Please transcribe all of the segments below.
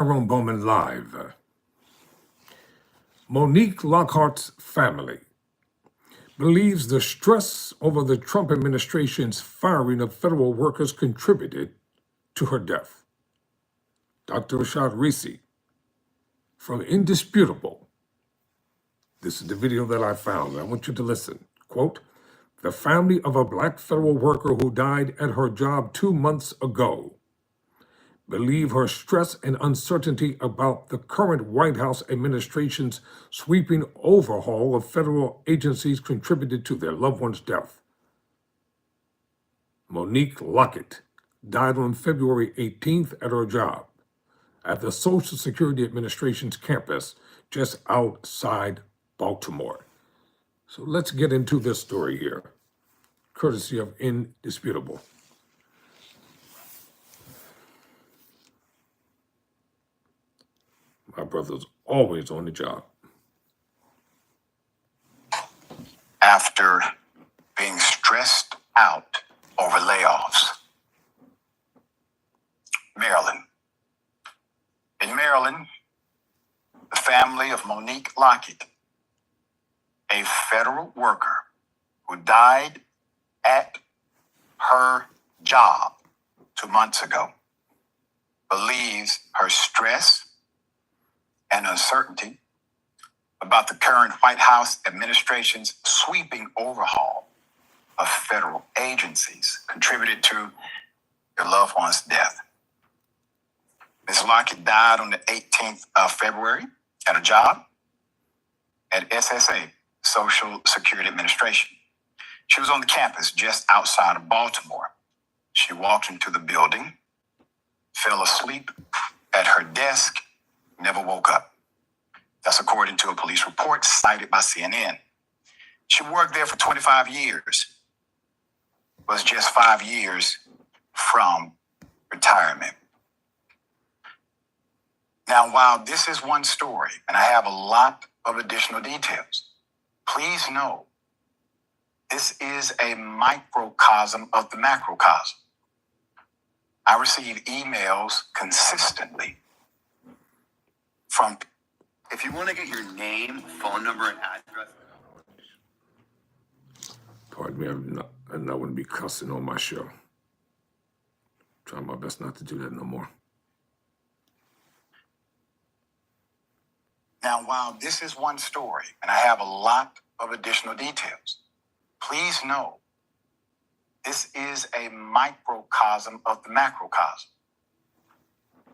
On Bowman Live. Monique Lockhart's family believes the stress over the Trump administration's firing of federal workers contributed to her death. Dr. Rashad Richey from Indisputable. This is the video that I found. I want you to listen. Quote, "The family of a black federal worker who died at her job 2 months ago believe her stress and uncertainty about the current White House administration's sweeping overhaul of federal agencies contributed to their loved one's death." Monique Lockett died on February 18th at her job at the Social Security Administration's campus just outside Baltimore. So let's get into this story here, courtesy of Indisputable. My brother's always on the job. After being stressed out over layoffs, Maryland. In Maryland, the family of Monique Lockett, a federal worker who died at her job 2 months ago, believes her stress and uncertainty about the current White House administration's sweeping overhaul of federal agencies contributed to your loved one's death. Ms. Lockett died on the 18th of February at a job at SSA, Social Security Administration. She was on the campus just outside of Baltimore. She walked into the building, fell asleep at her desk, never woke up. That's according to a police report cited by CNN. She worked there for 25 years, was just 5 years from retirement. Now, while this is one story, and I have a lot of additional details, please know this is a microcosm of the macrocosm. I receive emails consistently from. If you want to get your name, phone number, and address. Pardon me, I wouldn't be cussing on my show. Trying my best not to do that no more. Now, while this is one story, and I have a lot of additional details, please know this is a microcosm of the macrocosm.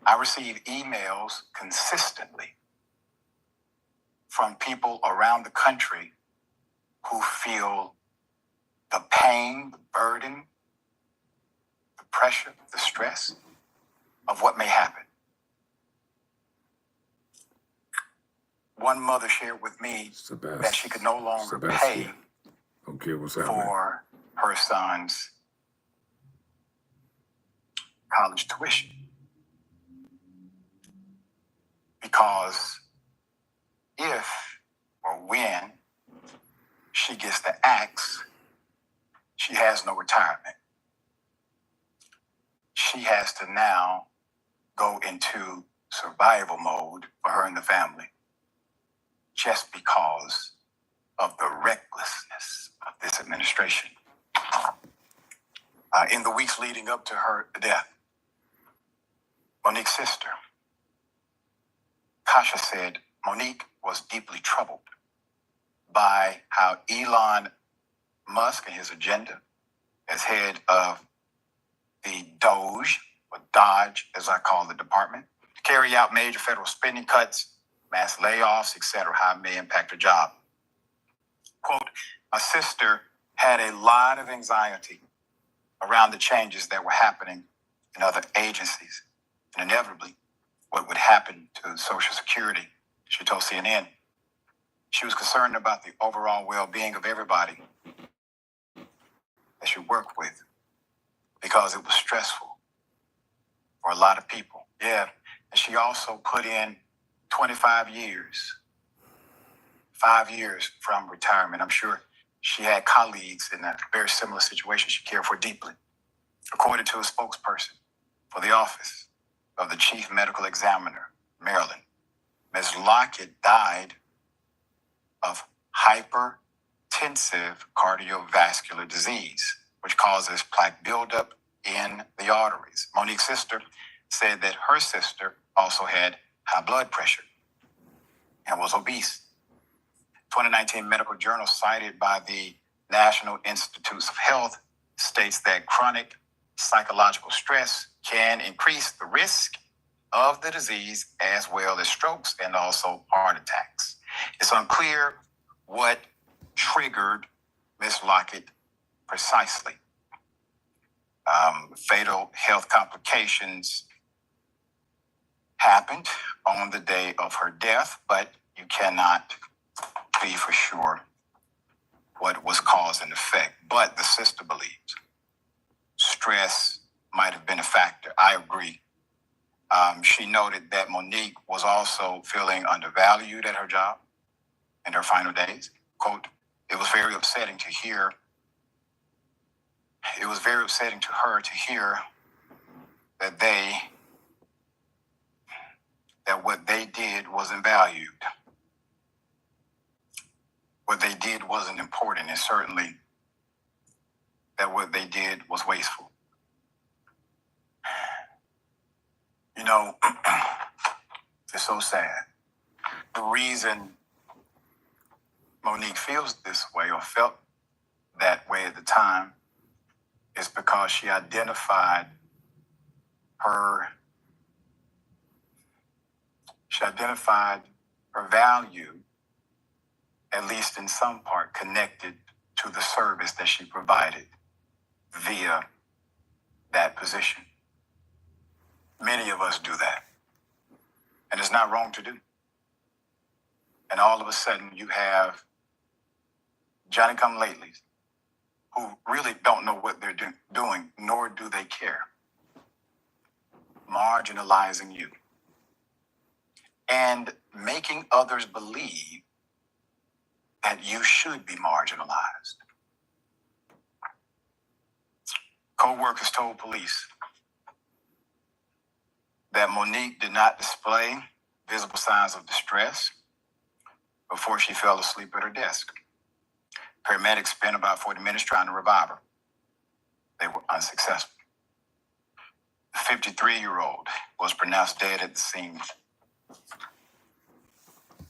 I receive emails consistently from people around the country who feel the pain, the burden, the pressure, the stress of what may happen. One mother shared with me that she could no longer pay for her son's college tuition because if or when she gets the axe, she has no retirement. She has to now go into survival mode for her and the family just because of the recklessness of this administration. In the weeks leading up to her death, Monique's sister, Kasha, said Monique was deeply troubled by how Elon Musk and his agenda as head of the Doge, or Dodge, as I call the department, to carry out major federal spending cuts, mass layoffs, etc., how it may impact her job. Quote, "My sister had a lot of anxiety around the changes that were happening in other agencies, and inevitably what would happen to Social Security," she told CNN. She was concerned about the overall well-being of everybody that she worked with because it was stressful for a lot of people. Yeah, and she also put in 25 years, 5 years from retirement. I'm sure she had colleagues in a very similar situation she cared for deeply. According to a spokesperson for the office of the chief medical examiner Maryland. Ms. Lockett died of hypertensive cardiovascular disease, which causes plaque buildup in the arteries. Monique's sister said that her sister also had high blood pressure and was obese. 2019 medical journal cited by the National Institutes of Health states that chronic psychological stress can increase the risk of the disease as well as strokes and also heart attacks. It's unclear what triggered Ms. Lockett precisely. Fatal health complications happened on the day of her death, but you cannot be for sure what was cause and effect. But the sister believes stress might have been a factor. I agree. She noted that Monique was also feeling undervalued at her job in her final days. Quote, it was very upsetting to hear. It was very upsetting to her to hear that what they did wasn't valued. What they did wasn't important, and certainly that what they did was wasteful. You know, it's so sad. The reason Monique feels this way or felt that way at the time is because she identified her value, at least in some part, connected to the service that she provided via that position. Many of us do that. And it's not wrong to do. And all of a sudden you have Johnny-come-latelys who really don't know what they're doing, nor do they care, marginalizing you and making others believe that you should be marginalized. Co-workers told police that Monique did not display visible signs of distress before she fell asleep at her desk. Paramedics spent about 40 minutes trying to revive her. They were unsuccessful. The 53-year-old was pronounced dead at the scene.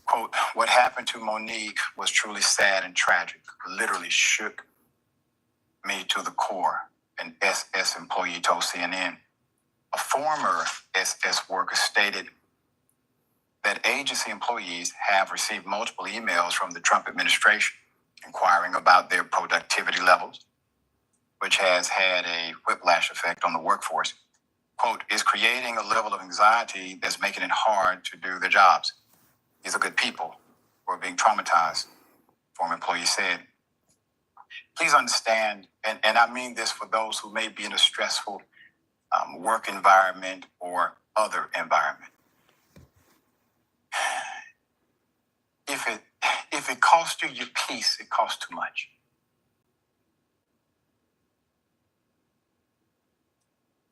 Quote, what happened to Monique was truly sad and tragic, literally shook me to the core, an SS employee told CNN. A former SS worker stated that agency employees have received multiple emails from the Trump administration inquiring about their productivity levels, which has had a whiplash effect on the workforce. Quote, is creating a level of anxiety that's making it hard to do their jobs. These are good people who are being traumatized, former employee said. Please understand, and I mean this for those who may be in a stressful work environment or other environment. If it costs you your peace, it costs too much.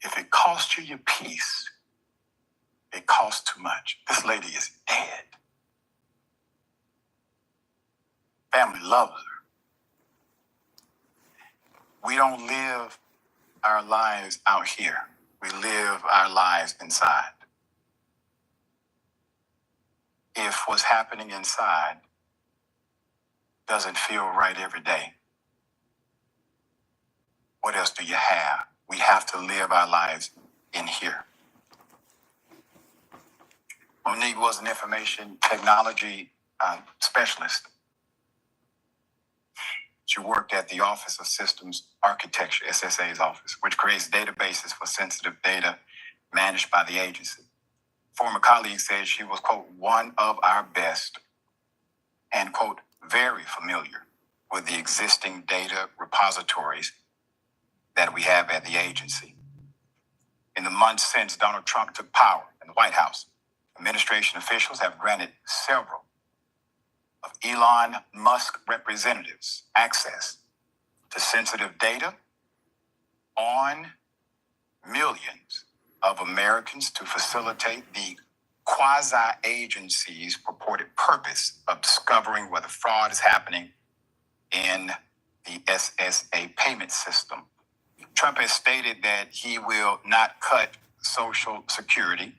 If it costs you your peace, it costs too much. This lady is dead. Family loves her. We don't live our lives out here. We live our lives inside. If what's happening inside doesn't feel right every day, what else do you have? We have to live our lives in here. Monique was an information technology specialist. She worked at the Office of Systems Architecture, SSA's office, which creates databases for sensitive data managed by the agency. Former colleagues said she was, quote, one of our best and, quote, very familiar with the existing data repositories that we have at the agency. In the months since Donald Trump took power in the White House, administration officials have granted several of Elon Musk representatives access to sensitive data on millions of Americans to facilitate the quasi-agencies' purported purpose of discovering whether fraud is happening in the SSA payment system. Trump has stated that he will not cut Social Security,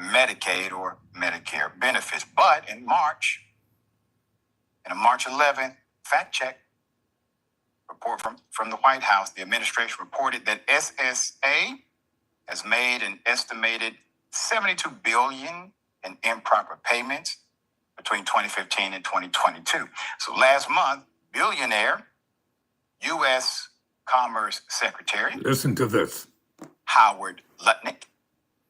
Medicaid, or Medicare benefits. But in March, in a March 11th fact check report from the White House, the administration reported that SSA has made an estimated $72 billion in improper payments between 2015 and 2022. So last month, billionaire U.S. Commerce Secretary, Listen to this. Howard Lutnick,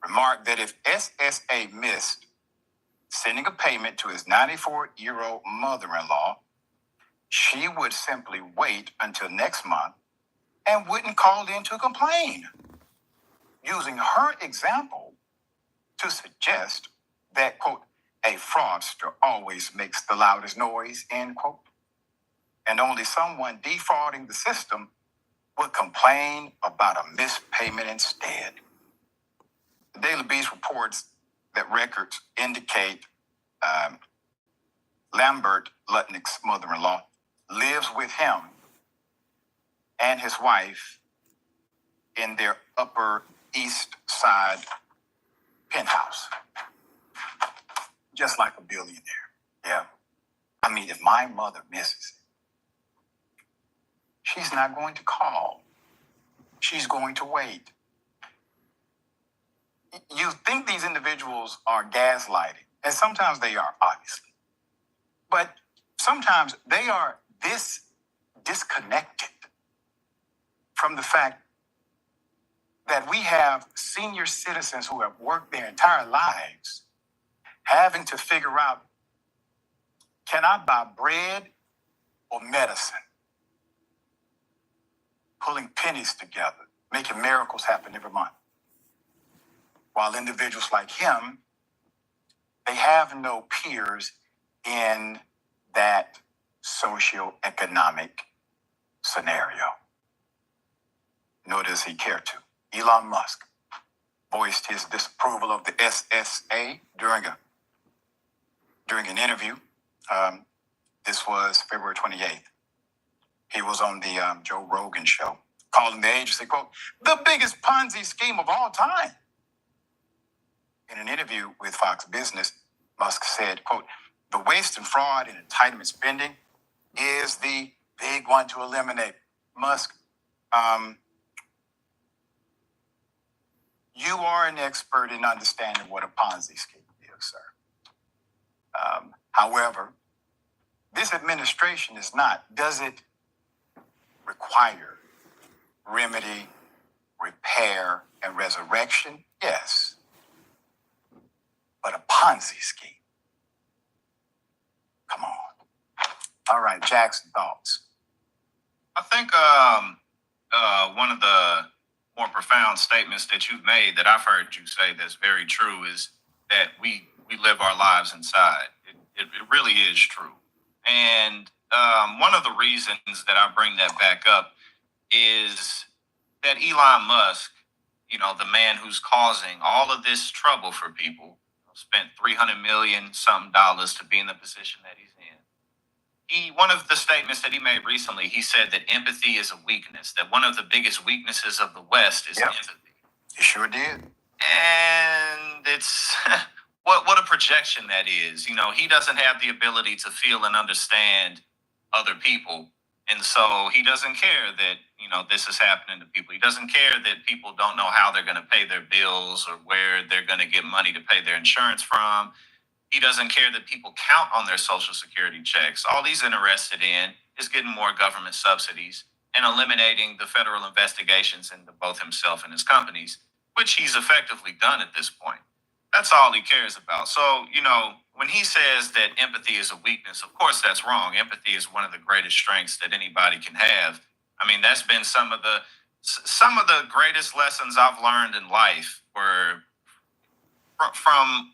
remarked that if SSA missed sending a payment to his 94-year-old mother-in-law, she would simply wait until next month and wouldn't call in to complain, using her example to suggest that, quote, a fraudster always makes the loudest noise, end quote, and only someone defrauding the system would complain about a missed payment instead. The Daily Beast reports that records indicate Lambert Lutnick's mother-in-law lives with him and his wife in their Upper East Side penthouse, just like a billionaire. Yeah. I mean, if my mother misses it, she's not going to call. She's going to wait. You think these individuals are gaslighting, and sometimes they are, obviously. But sometimes they are this disconnected from the fact that we have senior citizens who have worked their entire lives having to figure out, can I buy bread or medicine? Pulling pennies together, making miracles happen every month. While individuals like him, they have no peers in that socioeconomic scenario. Nor does he care to. Elon Musk voiced his disapproval of the SSA during an interview. This was February 28th. He was on the Joe Rogan show, calling the agency, quote, the biggest Ponzi scheme of all time. In an interview with Fox Business, Musk said, quote, the waste and fraud and entitlement spending is the big one to eliminate. Musk, you are an expert in understanding what a Ponzi scheme is, sir. However, this administration is not. Does it require remedy, repair, and resurrection? Yes. But a Ponzi scheme? Come on. All right, Jackson, thoughts? I think one of the more profound statements that you've made that I've heard you say that's very true is that we live our lives inside. It really is true. And one of the reasons that I bring that back up is that Elon Musk, the man who's causing all of this trouble for people, spent $300 million something dollars to be in the position that he's in. One of the statements that he made recently, he said that empathy is a weakness, that one of the biggest weaknesses of the West is empathy. He sure did. And it's what a projection that is. He doesn't have the ability to feel and understand other people. And so he doesn't care that, this is happening to people. He doesn't care that people don't know how they're going to pay their bills or where they're going to get money to pay their insurance from. He doesn't care that people count on their Social Security checks. All he's interested in is getting more government subsidies and eliminating the federal investigations into both himself and his companies, which he's effectively done at this point. That's all he cares about. So, when he says that empathy is a weakness, of course that's wrong. Empathy is one of the greatest strengths that anybody can have. I mean, that's been some of the greatest lessons I've learned in life were from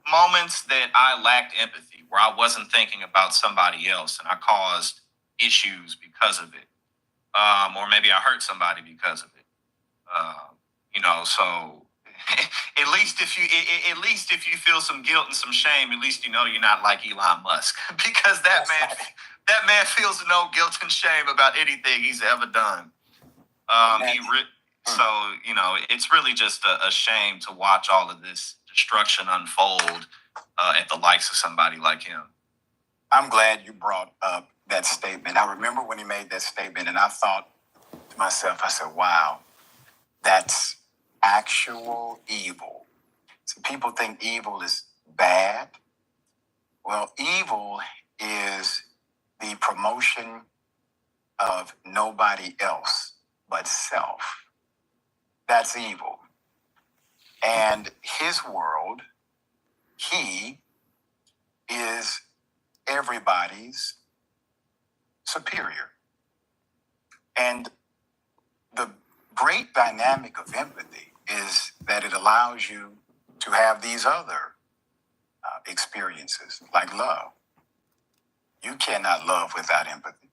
moments that I lacked empathy, where I wasn't thinking about somebody else and I caused issues because of it. Or maybe I hurt somebody because of it. So at least if you feel some guilt and some shame, at least you know you're not like Elon Musk, because that man feels no guilt and shame about anything he's ever done. So it's really just a shame to watch all of this destruction unfold at the likes of somebody like him. I'm glad you brought up that statement. I remember when he made that statement, and I thought to myself, I said, wow, that's actual evil. So people think evil is bad. Well, evil is the promotion of nobody else but self. That's evil. And his world, he is everybody's superior. And the great dynamic of empathy is that it allows you to have these other experiences, like love. You cannot love without empathy.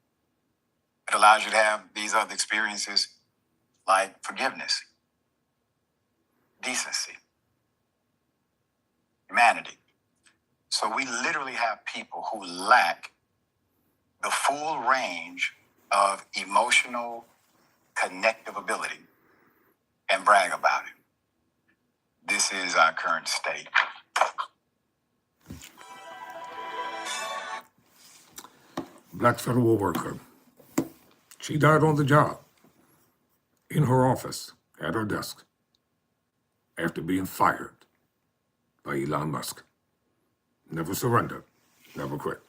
It allows you to have these other experiences like forgiveness, decency, humanity. So we literally have people who lack the full range of emotional connective ability and brag about it. This is our current state. Black federal worker. She died on the job, in her office, at her desk, after being fired by Elon Musk. Never surrendered, never quit.